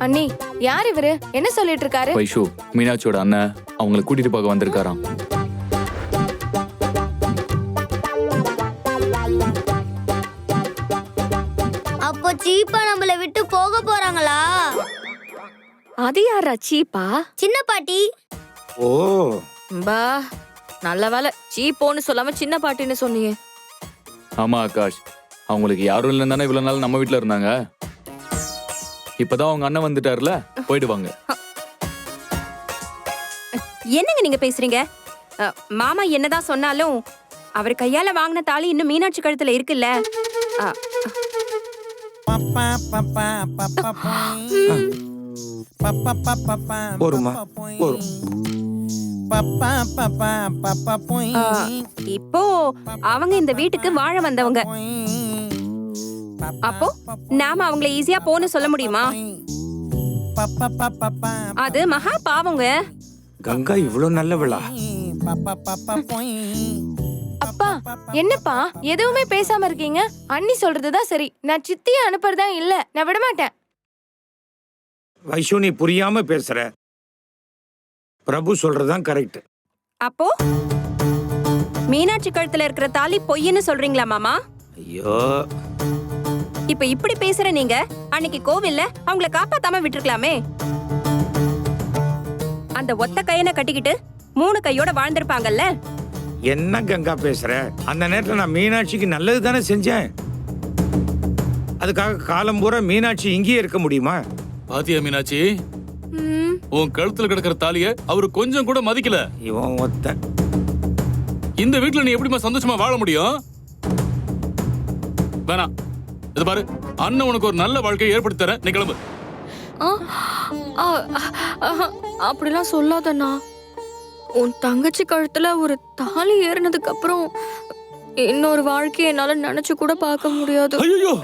அண்ணி, யார் இவரு? என்ன சொல்லிட்டு இருக்காரு? வைஷு, மீனாட்சியோட அண்ணன் அவங்களை கூட்டிட்டு போக வந்திருக்காராம். அப்போ சீப்பா நம்மள விட்டு போக போறாங்களா? அது யாரா சீப்பா? சின்ன பாட்டி. ஓ, பா, நல்ல வேலை சீப்போன்னு சொல்லாம சின்ன பாட்டின்னு சொன்னீங்க. ஆமா ஆகாஷ், அவங்களுக்கு யாரும் இல்லைன்னு தானே இவ்வளவு நாள் நம்ம வீட்டுல இருந்தாங்க. இப்பதான் அவங்க அண்ணன் வந்துட்டாருல, போயிடுவாங்க. என்னங்க நீங்க பேசுறீங்க? மாமா என்னதான் சொன்னாலும் அவர் கையால வாங்கின தாலி இன்னும் மீனாட்சி கழுத்துல இருக்குல்ல. போருமா போரும். இப்போ அவங்க இந்த வீட்டுக்கு வாழ வந்தவங்க. அப்போ நாம அவங்கள ஈஸியா போன்னு சொல்ல முடியுமா? அது மகா பாவங்க. கங்கா இவ்வளவு நல்லவளா? அப்பா, என்னப்பா எதுவுமே பேசாம இருக்கீங்க? அண்ணி சொல்றதுதான் சரி. நான் சித்திய அனுப்புறதா இல்ல. நான் விட மாட்டேன். வைஷு, நீ புரியாம பேசுற. பிரபு சொல்றதுதான் கரெக்ட். அப்போ மீனாட்சி கழுத்துல இருக்கிற தாலி பொய்ன்னு சொல்றீங்களா மாமா? ஐயோ, இப்ப இப்படி பேசுற நீங்க அன்னைக்கு கோவில்ல அவங்கள காப்பாத்தாம விட்டுருக்கலாமே. அந்த ஒத்த கையனை கட்டிக்கிட்டு 3 கையோட வாழ்ந்திருப்பாங்கல்ல. என்ன கங்கா பேசுற? அந்த நேரத்துல நான் மீனாட்சிக்கு நல்லது தானே செஞ்சேன். அதுக்காக காலம் பூரா மீனாட்சி இங்கேயே இருக்க முடியுமா? பாத்தியா மீனாட்சி, உன் கழுத்துல கிடக்கிற தாலிய அவரு கொஞ்சம் கூட மதிக்கல. இவன் ஒத்த. இந்த வீட்டுல நீ எப்படிமா சந்தோஷமா வாழ முடியும்? வேணாம், இது பாரு, அண்ணன் உனக்கு ஒரு நல்ல வாழ்க்கையை ஏற்படுத்தி தர. நீ கிளம்பு. அப்படிலாம் சொல்லாதண்ணா. உன் தங்கச்சி கழுத்துல ஒரு தாலி ஏறினதுக்கு அப்புறம் இன்னொரு வாழ்க்கையை என்னால நினைச்சு கூட பார்க்க முடியாது. ஐயோ,